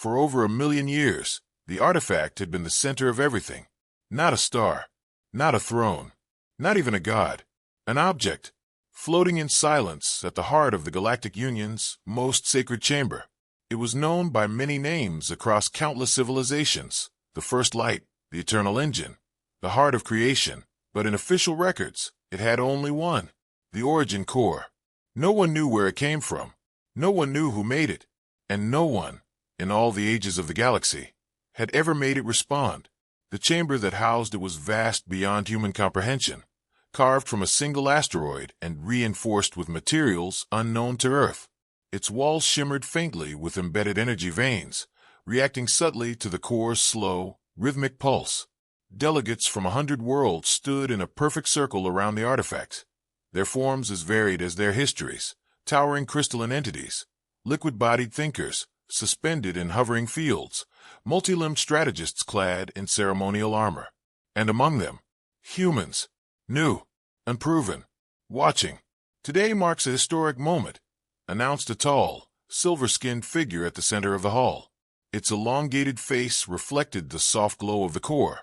For over 1 million years, the artifact had been the center of everything. Not a star, not a throne, not even a god. An object, floating in silence at the heart of the Galactic Union's most sacred chamber. It was known by many names across countless civilizations: the First Light, the Eternal Engine, the Heart of Creation, but in official records, it had only one: the Origin Core. No one knew where it came from, no one knew who made it, and no one, in all the ages of the galaxy, had ever made it respond. The chamber that housed it was vast beyond human comprehension, carved from a single asteroid and reinforced with materials unknown to Earth. Its walls shimmered faintly with embedded energy veins, reacting subtly to the core's slow, rhythmic pulse. Delegates from 100 worlds stood in a perfect circle around the artifact, their forms as varied as their histories: towering crystalline entities, liquid-bodied thinkers, suspended in hovering fields, multi-limbed strategists clad in ceremonial armor. And among them, humans, new, unproven, watching. "Today marks a historic moment," announced a tall, silver-skinned figure at the center of the hall. Its elongated face reflected the soft glow of the core,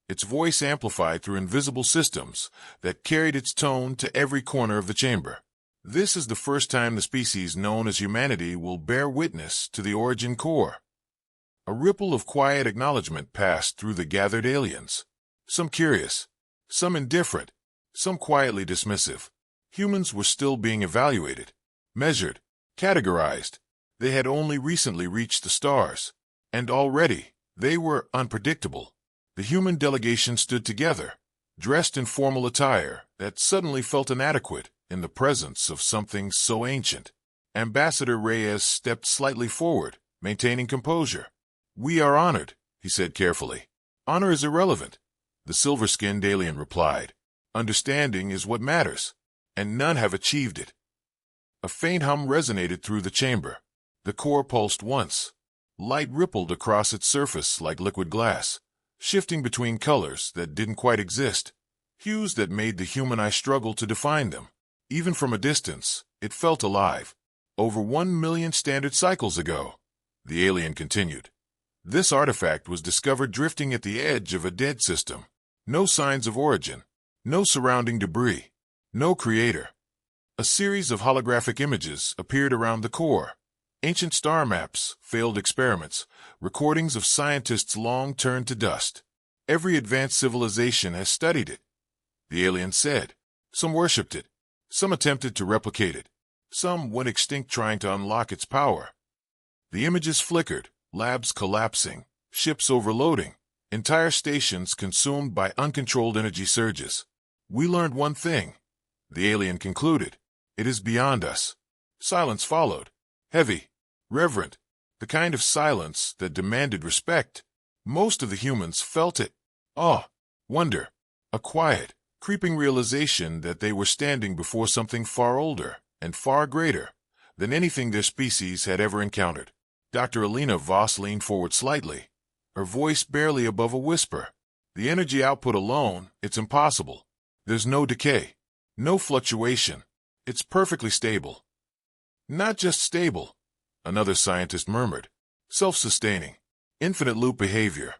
its voice amplified through invisible systems that carried its tone to every corner of the chamber. "This is the first time the species known as humanity will bear witness to the Origin Core." A ripple of quiet acknowledgement passed through the gathered aliens. Some curious, some indifferent, some quietly dismissive. Humans were still being evaluated, measured, categorized. They had only recently reached the stars, and already they were unpredictable. The human delegation stood together, dressed in formal attire that suddenly felt inadequate in the presence of something so ancient. Ambassador Reyes stepped slightly forward, maintaining composure. "We are honored," he said carefully. "Honor is irrelevant," the silver-skinned alien replied. "Understanding is what matters, and none have achieved it." A faint hum resonated through the chamber. The core pulsed once. Light rippled across its surface like liquid glass, shifting between colors that didn't quite exist, hues that made the human eye struggle to define them. Even from a distance, it felt alive. "Over 1 million standard cycles ago," the alien continued, "this artifact was discovered drifting at the edge of a dead system. No signs of origin, no surrounding debris, no creator." A series of holographic images appeared around the core. Ancient star maps, failed experiments, recordings of scientists long turned to dust. "Every advanced civilization has studied it," the alien said. "Some worshipped it, some attempted to replicate it, some went extinct trying to unlock its power." The images flickered, labs collapsing, ships overloading, entire stations consumed by uncontrolled energy surges. "We learned one thing," the alien concluded. "It is beyond us." Silence followed, heavy, reverent, the kind of silence that demanded respect. Most of the humans felt it: awe, wonder, a quiet, creeping realization that they were standing before something far older and far greater than anything their species had ever encountered. Dr. Alina Voss leaned forward slightly, her voice barely above a whisper. "The energy output alone, it's impossible. There's no decay, no fluctuation. It's perfectly stable." "Not just stable," another scientist murmured. "Self-sustaining, infinite loop behavior."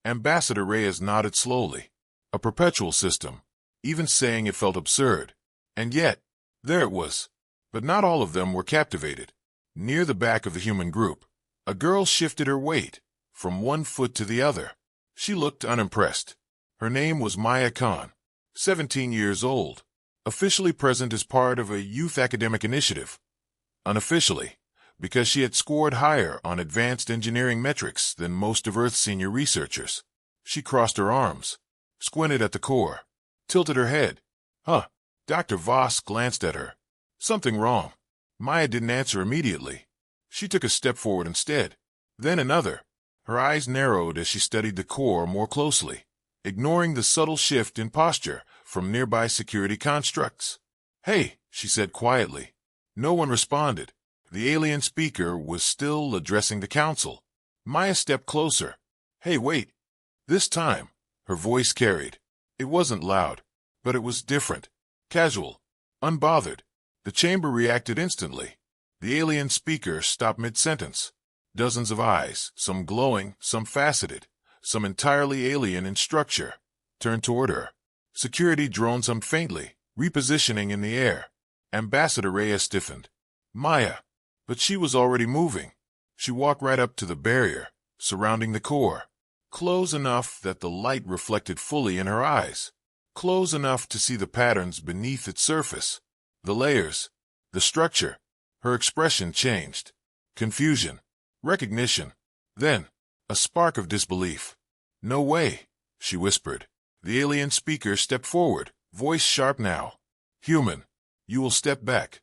Ambassador Reyes nodded slowly. A perpetual system. Even saying it felt absurd. And yet, there it was. But not all of them were captivated. Near the back of the human group, a girl shifted her weight from one foot to the other. She looked unimpressed. Her name was Maya Khan, 17 years old, officially present as part of a youth academic initiative. Unofficially, because she had scored higher on advanced engineering metrics than most of Earth's senior researchers. She crossed her arms, squinted at the core, tilted her head. "Huh." Dr. Voss glanced at her. "Something wrong." Maya didn't answer immediately. She took a step forward instead, then another. Her eyes narrowed as she studied the core more closely, ignoring the subtle shift in posture from nearby security constructs. "Hey," she said quietly. No one responded. The alien speaker was still addressing the council. Maya stepped closer. "Hey, wait." This time, her voice carried. It wasn't loud, but it was different, casual, unbothered. The chamber reacted instantly. The alien speaker stopped mid-sentence. Dozens of eyes, some glowing, some faceted, some entirely alien in structure, turned toward her. Security drones hummed faintly, repositioning in the air. Ambassador Reyes stiffened. Maya. But she was already moving. She walked right up to the barrier, surrounding the core. Close enough that the light reflected fully in her eyes. Close enough to see the patterns beneath its surface. The layers. The structure. Her expression changed. Confusion. Recognition. Then, a spark of disbelief. No way, she whispered. The alien speaker stepped forward, voice sharp now. Human, you will step back.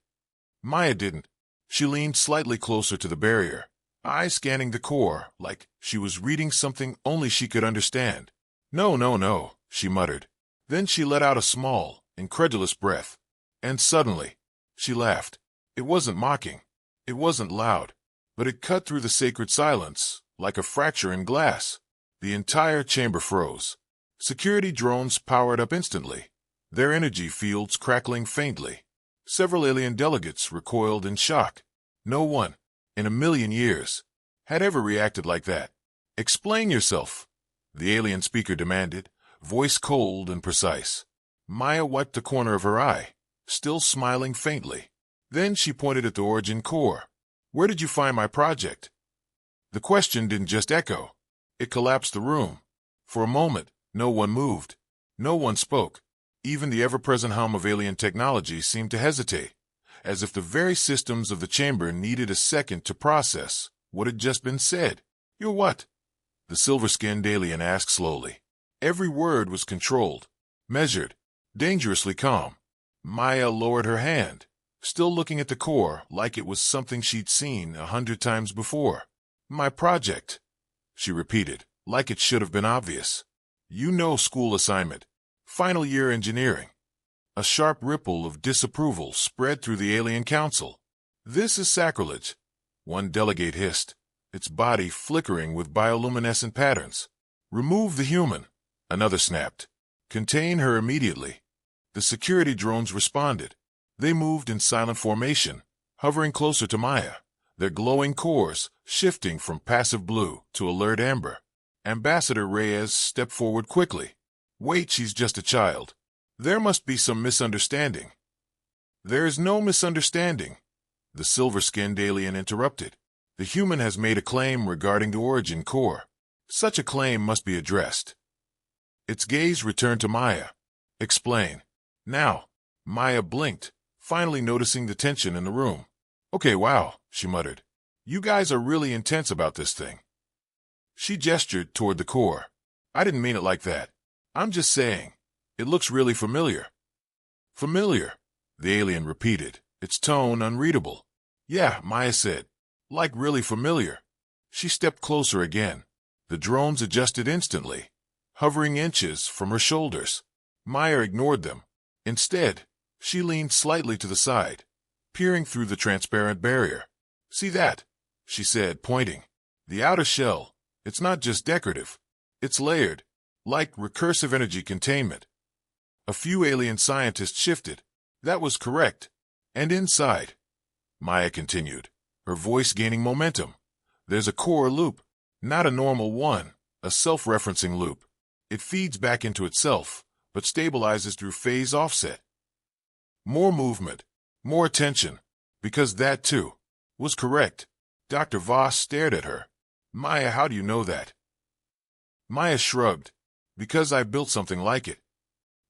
Maya didn't. She leaned slightly closer to the barrier, eyes scanning the core like she was reading something only she could understand. No, no, no, she muttered. Then she let out a small, incredulous breath. And suddenly, she laughed. It wasn't mocking. It wasn't loud. But it cut through the sacred silence, like a fracture in glass. The entire chamber froze. Security drones powered up instantly, their energy fields crackling faintly. Several alien delegates recoiled in shock. No one, in a million years, had ever reacted like that. Explain yourself, the alien speaker demanded, voice cold and precise. Maya wiped the corner of her eye, still smiling faintly. Then she pointed at the origin core. Where did you find my project? The question didn't just echo. It collapsed the room. For a moment, no one moved. No one spoke. Even the ever-present hum of alien technology seemed to hesitate, as if the very systems of the chamber needed a second to process what had just been said. You're what? The silver-skinned alien asked slowly. Every word was controlled, measured, dangerously calm. Maya lowered her hand, still looking at the core like it was something she'd seen 100 times before. My project, she repeated, like it should have been obvious. You know, school assignment. Final year engineering. A sharp ripple of disapproval spread through the alien council. This is sacrilege, one delegate hissed, its body flickering with bioluminescent patterns. Remove the human, another snapped. Contain her immediately. The security drones responded. They moved in silent formation, hovering closer to Maya, their glowing cores shifting from passive blue to alert amber. Ambassador Reyes stepped forward quickly. Wait, she's just a child. There must be some misunderstanding. There is no misunderstanding, the silver-skinned alien interrupted. The human has made a claim regarding the origin core. Such a claim must be addressed. Its gaze returned to Maya. Explain. Now. Maya blinked, finally noticing the tension in the room. Okay, wow, she muttered. You guys are really intense about this thing. She gestured toward the core. I didn't mean it like that. I'm just saying. It looks really familiar. Familiar, the alien repeated, its tone unreadable. Yeah, Maya said. Like really familiar. She stepped closer again. The drones adjusted instantly, hovering inches from her shoulders. Maya ignored them. Instead, she leaned slightly to the side, peering through the transparent barrier. See that? She said, pointing. The outer shell. It's not just decorative. It's layered, like recursive energy containment. A few alien scientists shifted. That was correct. And inside, Maya continued, her voice gaining momentum. There's a core loop, not a normal one, a self-referencing loop. It feeds back into itself, but stabilizes through phase offset. More movement, more attention, because that, too, was correct. Dr. Voss stared at her. Maya, how do you know that? Maya shrugged. Because I built something like it.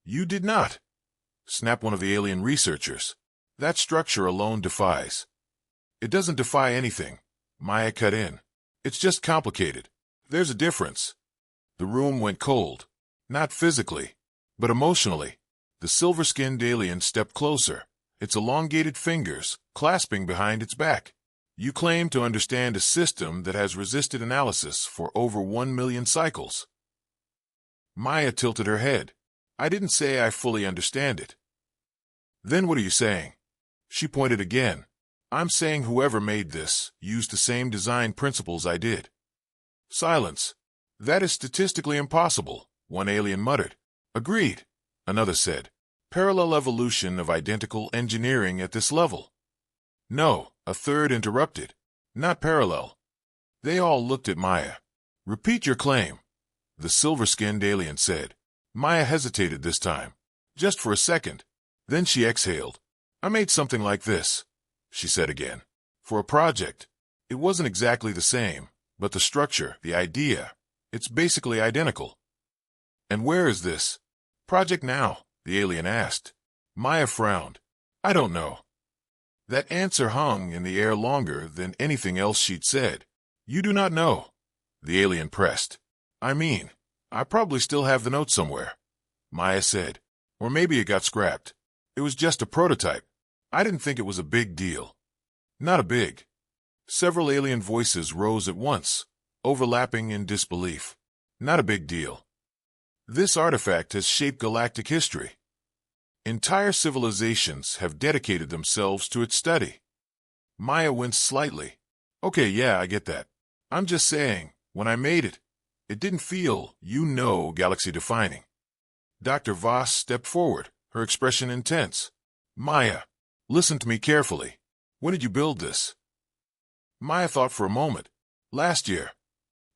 You did not, snapped one of the alien researchers. That structure alone defies. It doesn't defy anything, Maya cut in. It's just complicated. There's a difference. The room went cold. Not physically, but emotionally. The silver-skinned alien stepped closer, its elongated fingers clasping behind its back. You claim to understand a system that has resisted analysis for over 1 million cycles. Maya tilted her head. I didn't say I fully understand it. Then what are you saying? She pointed again. I'm saying whoever made this used the same design principles I did. Silence. That is statistically impossible, one alien muttered. Agreed, another said. Parallel evolution of identical engineering at this level. No, a third interrupted. Not parallel. They all looked at Maya. "Repeat your claim," the silver-skinned alien said. Maya hesitated this time, just for a second. Then she exhaled. "I made something like this," she said again. "For a project. It wasn't exactly the same, but the structure, the idea, it's basically identical." "And where is this project now?" the alien asked. Maya frowned. "I don't know." That answer hung in the air longer than anything else she'd said. "You do not know?" the alien pressed. "I mean, I probably still have the note somewhere," Maya said. "Or maybe it got scrapped. It was just a prototype. I didn't think it was a big deal." "Not a big." Several alien voices rose at once, overlapping in disbelief. "Not a big deal. This artifact has shaped galactic history. Entire civilizations have dedicated themselves to its study." Maya winced slightly. "Okay, yeah, I get that. I'm just saying, when I made it, it didn't feel, galaxy-defining." Dr. Voss stepped forward, her expression intense. "Maya, listen to me carefully. When did you build this?" Maya thought for a moment. "Last year."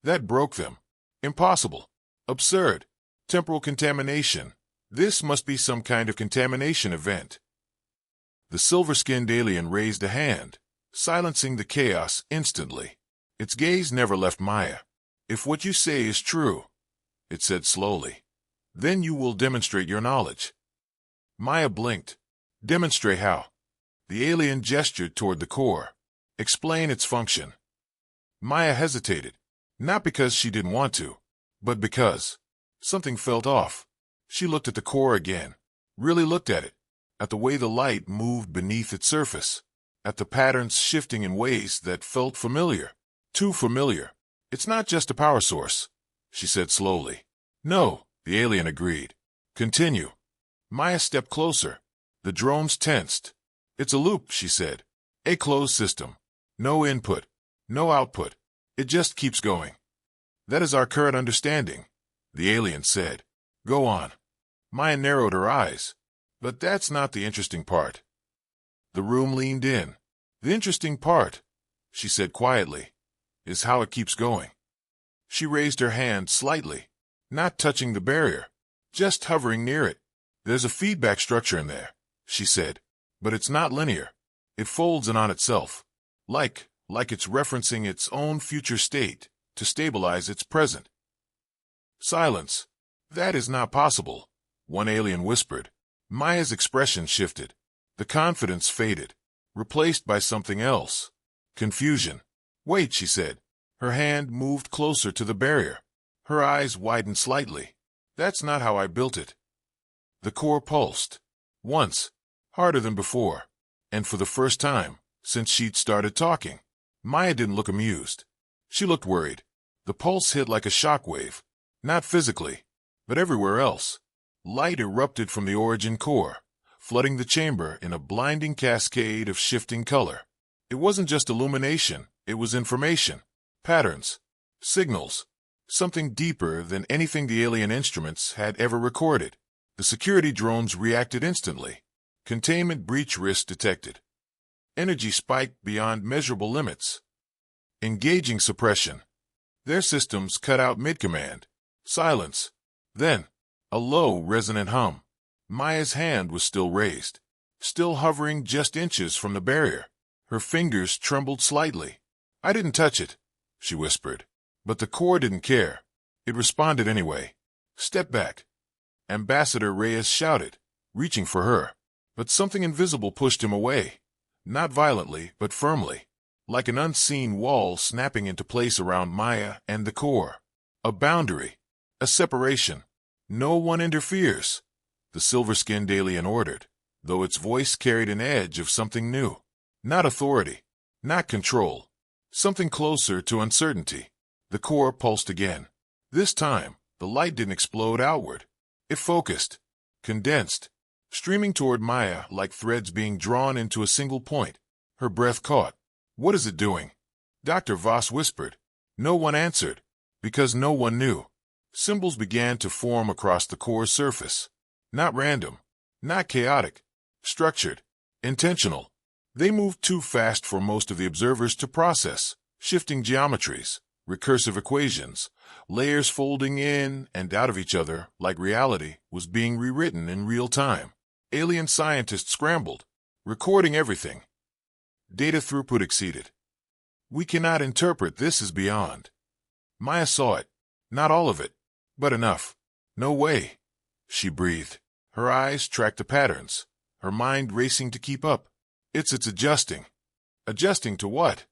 That broke them. Impossible. Absurd. Temporal contamination. This must be some kind of contamination event. The silver-skinned alien raised a hand, silencing the chaos instantly. Its gaze never left Maya. "If what you say is true," it said slowly, "then you will demonstrate your knowledge." Maya blinked. "Demonstrate how?" The alien gestured toward the core. "Explain its function." Maya hesitated, not because she didn't want to, but because something felt off. She looked at the core again, really looked at it, at the way the light moved beneath its surface, at the patterns shifting in ways that felt familiar, too familiar. "It's not just a power source," she said slowly. "No," the alien agreed. "Continue." Maya stepped closer. The drones tensed. "It's a loop," she said. "A closed system. No input, no output. It just keeps going." "That is our current understanding," the alien said. "Go on." Maya narrowed her eyes. "But that's not the interesting part." The room leaned in. "The interesting part," she said quietly, "is how it keeps going." She raised her hand slightly, not touching the barrier, just hovering near it. "There's a feedback structure in there," she said, "but it's not linear. It folds in on itself, like it's referencing its own future state to stabilize its present." "Silence. That is not possible," one alien whispered. Maya's expression shifted. The confidence faded, replaced by something else. Confusion. "Wait," she said. Her hand moved closer to the barrier. Her eyes widened slightly. "That's not how I built it." The core pulsed. Once, harder than before, and for the first time since she'd started talking. Maya didn't look amused. She looked worried. The pulse hit like a shockwave, not physically, but everywhere else. Light erupted from the origin core, flooding the chamber in a blinding cascade of shifting color. It wasn't just illumination, it was information, patterns, signals, something deeper than anything the alien instruments had ever recorded. The security drones reacted instantly. Containment breach risk detected. Energy spiked beyond measurable limits. Engaging suppression. Their systems cut out mid-command. Silence. Then, a low, resonant hum. Maya's hand was still raised, still hovering just inches from the barrier. Her fingers trembled slightly. "I didn't touch it," she whispered. But the core didn't care. It responded anyway. "Step back." Ambassador Reyes shouted, reaching for her. But something invisible pushed him away. Not violently, but firmly, like an unseen wall snapping into place around Maya and the core. A boundary. A separation. "No one interferes," the silver-skinned alien ordered, though its voice carried an edge of something new. Not authority. Not control. Something closer to uncertainty. The core pulsed again. This time, the light didn't explode outward. It focused, condensed, streaming toward Maya like threads being drawn into a single point. Her breath caught. "What is it doing?" Dr. Voss whispered. No one answered, because no one knew. Symbols began to form across the core's surface. Not random, not chaotic, structured, intentional. They moved too fast for most of the observers to process, Shifting geometries, recursive equations, layers folding in and out of each other like reality was being rewritten in real time. Alien scientists scrambled, recording everything. Data throughput exceeded. We cannot interpret this as beyond. Maya saw it. Not all of it, but enough. No way. She breathed. Her eyes tracked the patterns, her mind racing to keep up. It's adjusting. Adjusting to what?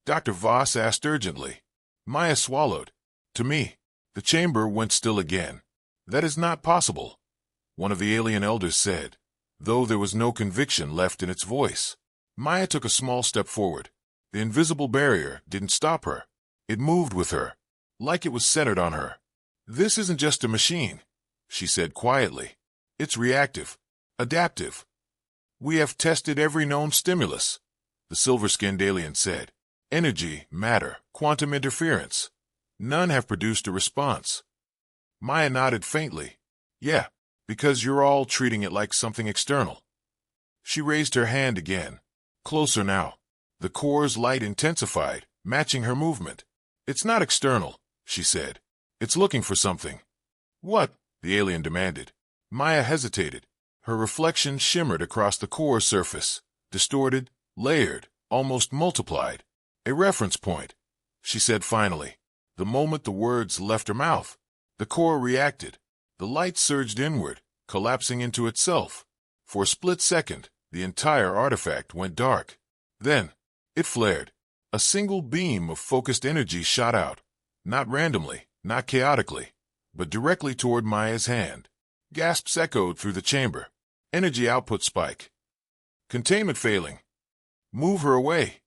Dr. Voss asked urgently. Maya swallowed. To me. The chamber went still again. That is not possible, one of the alien elders said, though there was no conviction left in its voice. Maya took a small step forward. The invisible barrier didn't stop her. It moved with her, like it was centered on her. This isn't just a machine, she said quietly. It's reactive, adaptive. We have tested every known stimulus, the silver-skinned alien said. Energy, matter, quantum interference. None have produced a response. Maya nodded faintly. Yeah, because you're all treating it like something external. She raised her hand again. Closer now. The core's light intensified, matching her movement. It's not external, she said. It's looking for something. What? The alien demanded. Maya hesitated. Her reflection shimmered across the core surface, distorted, layered, almost multiplied. A reference point, she said finally. The moment the words left her mouth, the core reacted. The light surged inward, collapsing into itself. For a split second, the entire artifact went dark. Then, it flared. A single beam of focused energy shot out, not randomly, not chaotically, but directly toward Maya's hand. Gasps echoed through the chamber. Energy output spike. Containment failing. Move her away.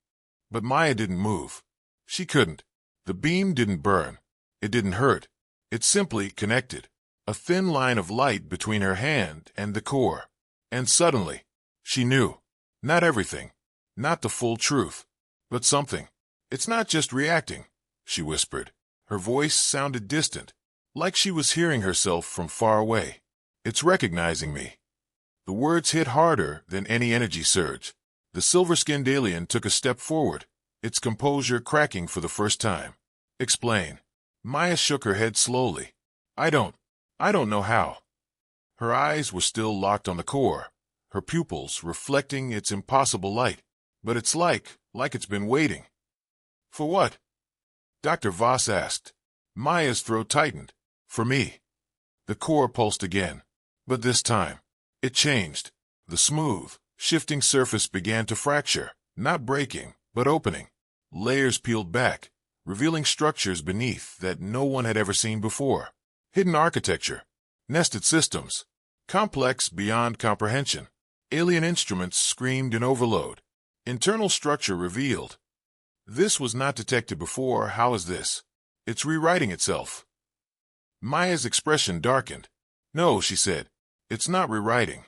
But Maya didn't move. She couldn't. The beam didn't burn. It didn't hurt. It simply connected. A thin line of light between her hand and the core. And suddenly, she knew. Not everything. Not the full truth. But something. It's not just reacting, she whispered. Her voice sounded distant, like she was hearing herself from far away. It's recognizing me. The words hit harder than any energy surge. The silver-skinned alien took a step forward, its composure cracking for the first time. Explain. Maya shook her head slowly. I don't know how. Her eyes were still locked on the core, her pupils reflecting its impossible light. But it's like it's been waiting. For what? Dr. Voss asked. Maya's throat tightened. For me. The core pulsed again. But this time, it changed. The smooth, shifting surface began to fracture, not breaking, but opening. Layers peeled back, revealing structures beneath that no one had ever seen before. Hidden architecture, nested systems, complex beyond comprehension. Alien instruments screamed in overload. Internal structure revealed. This was not detected before. How is this? It's rewriting itself. Maya's expression darkened. No, she said. It's not rewriting.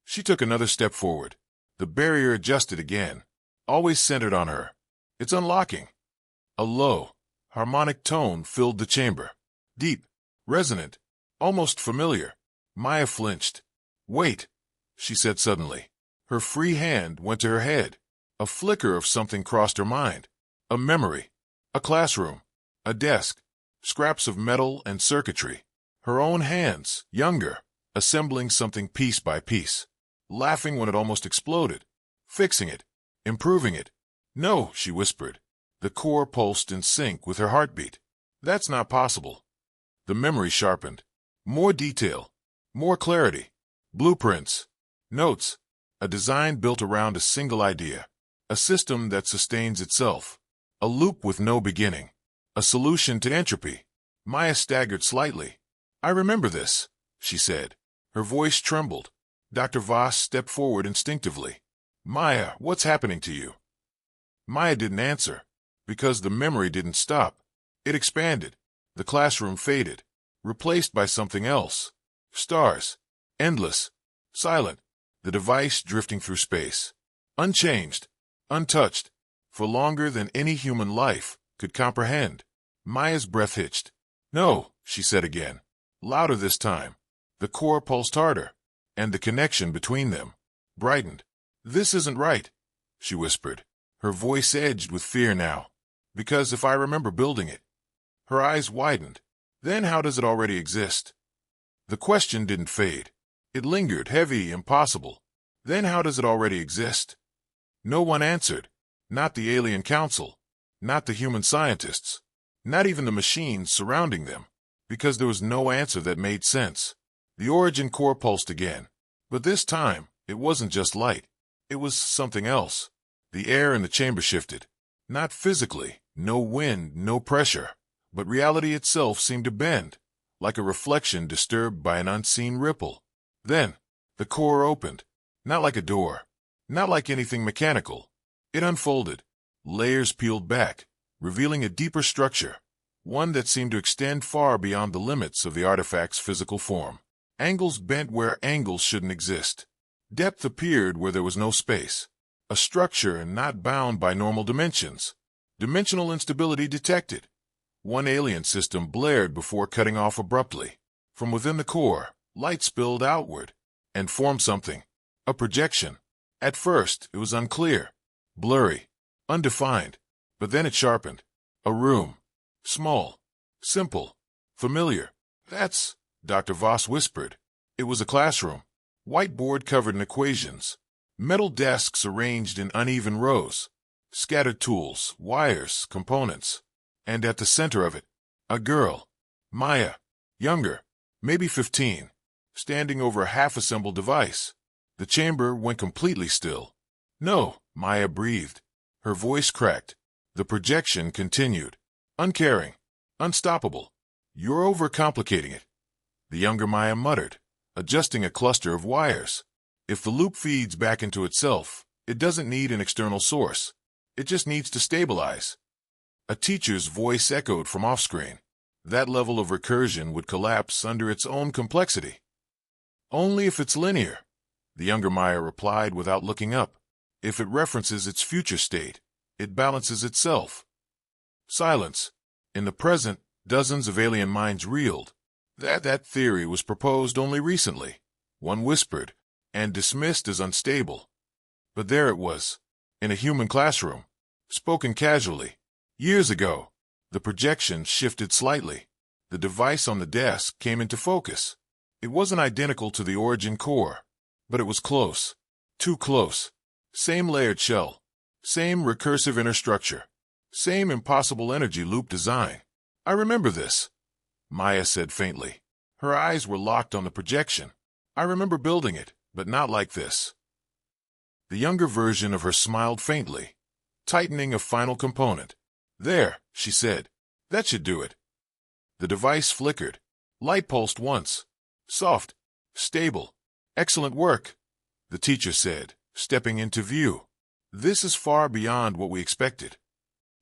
She took another step forward. The barrier adjusted again, always centered on her. It's unlocking. A low, harmonic tone filled the chamber. Deep, resonant, almost familiar. Maya flinched. Wait, she said suddenly. Her free hand went to her head. A flicker of something crossed her mind. A memory. A classroom. A desk. Scraps of metal and circuitry. Her own hands, younger, assembling something piece by piece. Laughing when it almost exploded. Fixing it. Improving it. No, she whispered. The core pulsed in sync with her heartbeat. That's not possible. The memory sharpened. More detail. More clarity. Blueprints. Notes. A design built around a single idea. A system that sustains itself. A loop with no beginning. A solution to entropy. Maya staggered slightly. I remember this, she said. Her voice trembled. Dr. Voss stepped forward instinctively. Maya, what's happening to you? Maya didn't answer, because the memory didn't stop. It expanded. The classroom faded, replaced by something else. Stars. Endless. Silent. The device drifting through space. Unchanged. Untouched. For longer than any human life could comprehend. Maya's breath hitched. No, she said again. Louder this time. The core pulsed harder, and the connection between them brightened. This isn't right, she whispered, her voice edged with fear now. Because if I remember building it. Her eyes widened. Then how does it already exist? The question didn't fade. It lingered, heavy, impossible. Then how does it already exist? No one answered. Not the alien council. Not the human scientists. Not even the machines surrounding them. Because there was no answer that made sense. The origin core pulsed again. But this time, it wasn't just light. It was something else. The air in the chamber shifted. Not physically, no wind, no pressure. But reality itself seemed to bend, like a reflection disturbed by an unseen ripple. Then, the core opened. Not like a door. Not like anything mechanical. It unfolded. Layers peeled back, revealing a deeper structure. One that seemed to extend far beyond the limits of the artifact's physical form. Angles bent where angles shouldn't exist. Depth appeared where there was no space. A structure not bound by normal dimensions. Dimensional instability detected. One alien system blared before cutting off abruptly. From within the core, light spilled outward and formed something. A projection. At first, it was unclear, blurry, undefined, but then it sharpened. A room. Small, simple, familiar. That's, Dr. Voss whispered. It was a classroom. Whiteboard covered in equations. Metal desks arranged in uneven rows. Scattered tools, wires, components. And at the center of it, a girl. Maya. Younger. Maybe 15. Standing over a half-assembled device. The chamber went completely still. No, Maya breathed. Her voice cracked. The projection continued. Uncaring. Unstoppable. You're overcomplicating it. The younger Maya muttered, adjusting a cluster of wires. If the loop feeds back into itself, it doesn't need an external source. It just needs to stabilize. A teacher's voice echoed from off-screen. That level of recursion would collapse under its own complexity. Only if it's linear, the younger Maya replied without looking up. If it references its future state, it balances itself. Silence. In the present, dozens of alien minds reeled. That theory was proposed only recently. One whispered, and dismissed as unstable. But there it was, in a human classroom, spoken casually. Years ago, the projection shifted slightly. The device on the desk came into focus. It wasn't identical to the origin core, but it was close. Too close. Same layered shell. Same recursive inner structure. Same impossible energy loop design. I remember this, Maya said faintly. Her eyes were locked on the projection. I remember building it, but not like this. The younger version of her smiled faintly, tightening a final component. There, she said. That should do it. The device flickered. Light pulsed once. Soft. Stable. Excellent work, the teacher said, stepping into view. This is far beyond what we expected.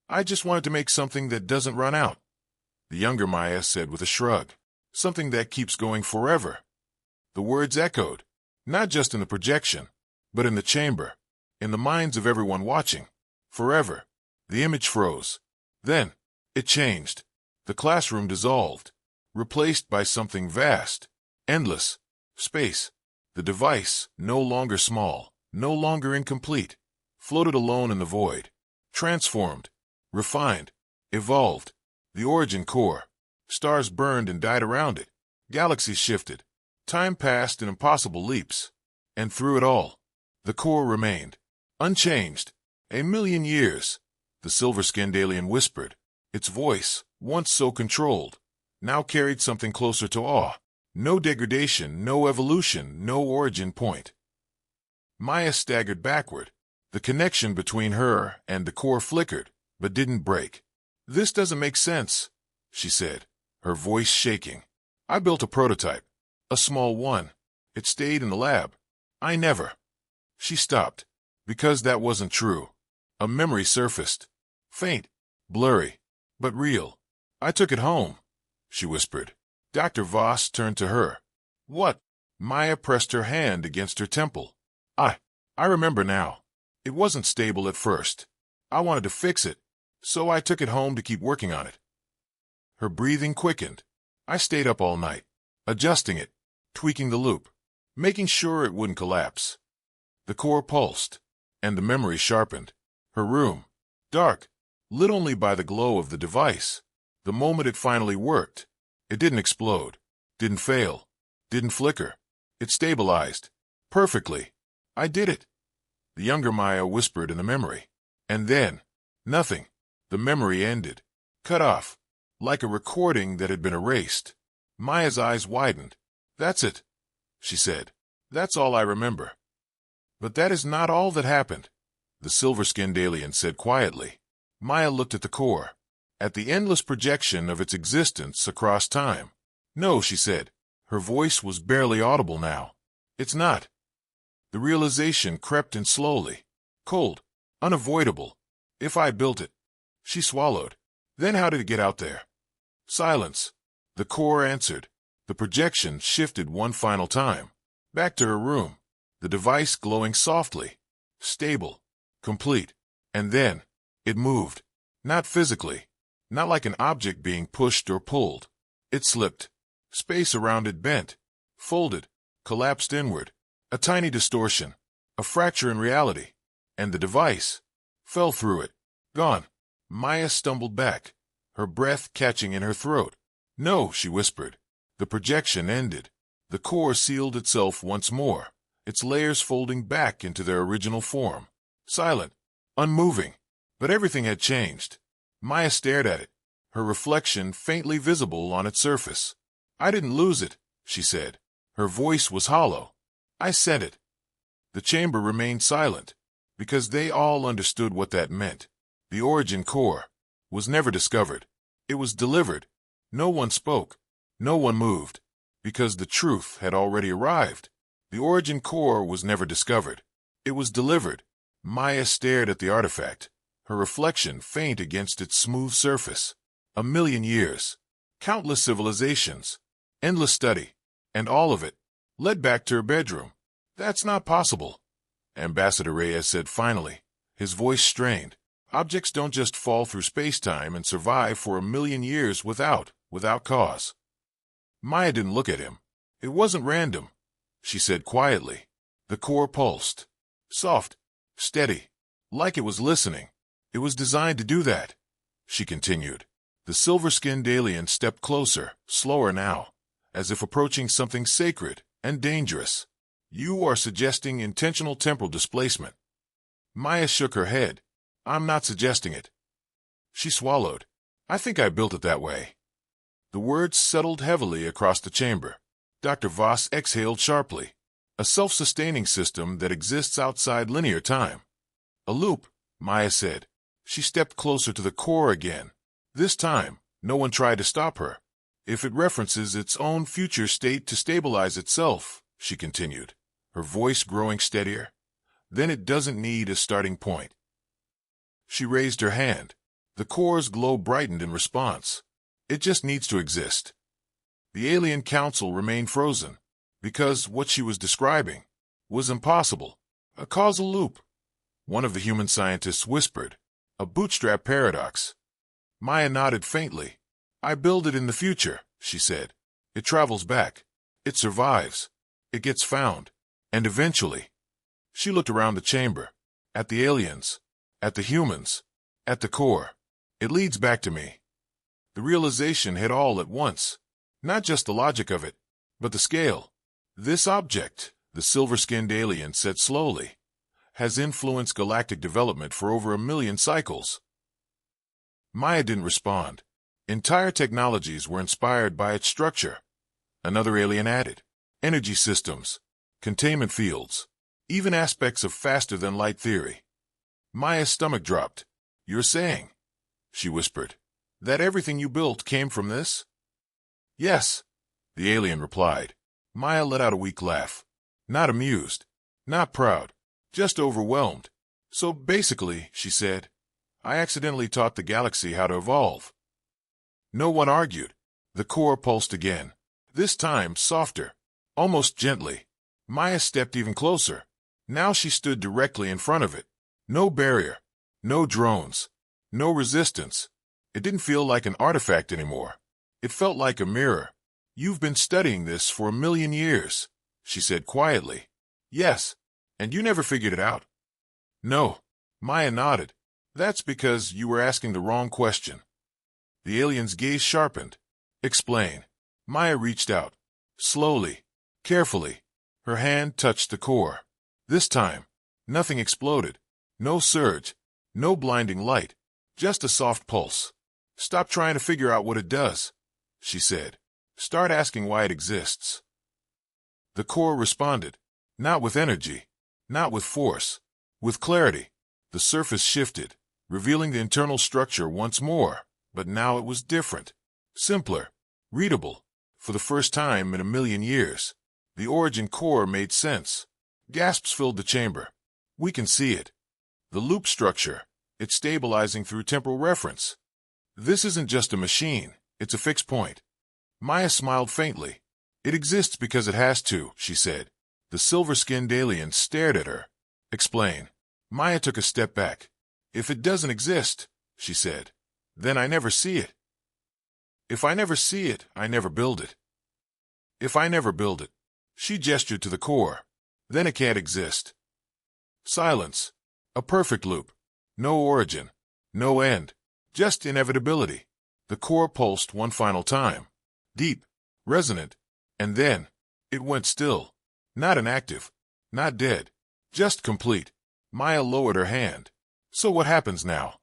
I just wanted to make something that doesn't run out, the younger Maya said with a shrug. Something that keeps going forever. The words echoed, not just in the projection, but in the chamber, in the minds of everyone watching. Forever. The image froze. Then, it changed. The classroom dissolved, replaced by something vast, endless, space. The device, no longer small, no longer incomplete, floated alone in the void, transformed, refined, evolved. The origin core. Stars burned and died around it. Galaxies shifted. Time passed in impossible leaps. And through it all, the core remained. Unchanged. A million years, the silver-skinned alien whispered. Its voice, once so controlled, now carried something closer to awe. No degradation, no evolution, no origin point. Maya staggered backward. The connection between her and the core flickered, but didn't break. This doesn't make sense, she said, her voice shaking. I built a prototype. A small one. It stayed in the lab. I never. She stopped. Because that wasn't true. A memory surfaced. Faint. Blurry. But real. I took it home, she whispered. Dr. Voss turned to her. What? Maya pressed her hand against her temple. I remember now. It wasn't stable at first. I wanted to fix it, so I took it home to keep working on it. Her breathing quickened. I stayed up all night, adjusting it, tweaking the loop, making sure it wouldn't collapse. The core pulsed, and the memory sharpened. Her room, dark, lit only by the glow of the device. The moment it finally worked, it didn't explode, didn't fail, didn't flicker. It stabilized. Perfectly. I did it, the younger Maya whispered in the memory. And then, nothing. The memory ended. Cut off. Like a recording that had been erased. Maya's eyes widened. That's it, she said. That's all I remember. But that is not all that happened, the silver-skinned alien said quietly. Maya looked at the core, at the endless projection of its existence across time. No, she said. Her voice was barely audible now. It's not. The realization crept in slowly. Cold. Unavoidable. If I built it. She swallowed. Then how did it get out there? Silence. The core answered. The projection shifted one final time. Back to her room. The device glowing softly. Stable. Complete. And then, it moved. Not physically. Not like an object being pushed or pulled. It slipped. Space around it bent. Folded. Collapsed inward. A tiny distortion. A fracture in reality. And the device fell through it. Gone. Maya stumbled back, her breath catching in her throat. No, she whispered. The projection ended. The core sealed itself once more, its layers folding back into their original form. Silent. Unmoving. But everything had changed. Maya stared at it, her reflection faintly visible on its surface. I didn't lose it, she said. Her voice was hollow. I said it. The chamber remained silent, because they all understood what that meant. The origin core was never discovered. It was delivered. No one spoke. No one moved, because the truth had already arrived. The origin core was never discovered. It was delivered. Maya stared at the artifact, her reflection faint against its smooth surface. 1,000,000 years. Countless civilizations. Endless study. And all of it led back to her bedroom. That's not possible, Ambassador Reyes said finally, his voice strained. Objects don't just fall through space-time and survive for 1,000,000 years without cause. Maya didn't look at him. It wasn't random, she said quietly. The core pulsed. Soft. Steady. Like it was listening. It was designed to do that, she continued. The silver-skinned alien stepped closer, slower now, as if approaching something sacred and dangerous. You are suggesting intentional temporal displacement. Maya shook her head. I'm not suggesting it. She swallowed. I think I built it that way. The words settled heavily across the chamber. Dr. Voss exhaled sharply. A self-sustaining system that exists outside linear time. A loop, Maya said. She stepped closer to the core again. This time, no one tried to stop her. If it references its own future state to stabilize itself, she continued, her voice growing steadier, then it doesn't need a starting point. She raised her hand. The core's glow brightened in response. It just needs to exist. The alien council remained frozen, because what she was describing was impossible. A causal loop. One of the human scientists whispered. A bootstrap paradox. Maya nodded faintly. I build it in the future, she said. It travels back. It survives. It gets found. And eventually. She looked around the chamber. At the aliens. At the humans. At the core. It leads back to me. The realization hit all at once. Not just the logic of it, but the scale. This object, the silver-skinned alien said slowly, has influenced galactic development for over 1,000,000 cycles. Maya didn't respond. Entire technologies were inspired by its structure. Another alien added. Energy systems, containment fields, even aspects of faster-than-light theory. Maya's stomach dropped. You're saying, she whispered, that everything you built came from this? Yes, the alien replied. Maya let out a weak laugh. Not amused, not proud, just overwhelmed. So basically, she said, I accidentally taught the galaxy how to evolve. No one argued. The core pulsed again, this time softer, almost gently. Maya stepped even closer. Now she stood directly in front of it. No barrier, no drones, no resistance. It didn't feel like an artifact anymore. It felt like a mirror. You've been studying this for 1,000,000 years, she said quietly. Yes, and you never figured it out? No, Maya nodded. That's because you were asking the wrong question. The alien's gaze sharpened. Explain. Maya reached out. Slowly, carefully. Her hand touched the core. This time, nothing exploded. No surge. No blinding light. Just a soft pulse. Stop trying to figure out what it does, she said. Start asking why it exists. The core responded. Not with energy. Not with force. With clarity. The surface shifted, revealing the internal structure once more, but now it was different. Simpler. Readable. For the first time in a million years. The origin core made sense. Gasps filled the chamber. We can see it. The loop structure. It's stabilizing through temporal reference. This isn't just a machine, it's a fixed point. Maya smiled faintly. It exists because it has to, she said. The silver-skinned alien stared at her. Explain. Maya took a step back. If it doesn't exist, she said, then I never see it. If I never see it, I never build it. If I never build it, she gestured to the core, then it can't exist. Silence. A perfect loop. No origin. No end. Just inevitability. The core pulsed one final time. Deep. Resonant. And then, it went still. Not inactive. Not dead. Just complete. Maya lowered her hand. So what happens now?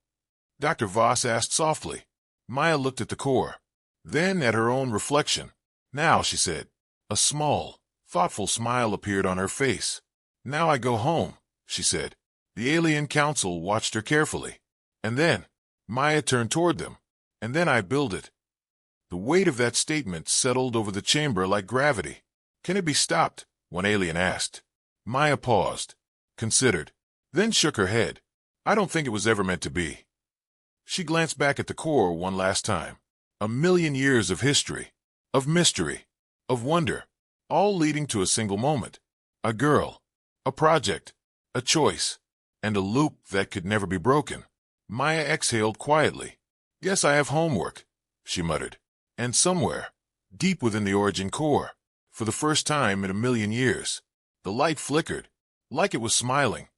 Dr. Voss asked softly. Maya looked at the core. Then at her own reflection. Now, she said. A small, thoughtful smile appeared on her face. Now I go home, she said. The alien council watched her carefully. And then, Maya turned toward them. And then I build it. The weight of that statement settled over the chamber like gravity. Can it be stopped? One alien asked. Maya paused, considered, then shook her head. I don't think it was ever meant to be. She glanced back at the core one last time. A million years of history, of mystery, of wonder, all leading to a single moment. A girl, a project, a choice, and a loop that could never be broken. Maya exhaled quietly. Guess I have homework, she muttered. And somewhere, deep within the origin core, for the first time in a million years, the light flickered, like it was smiling.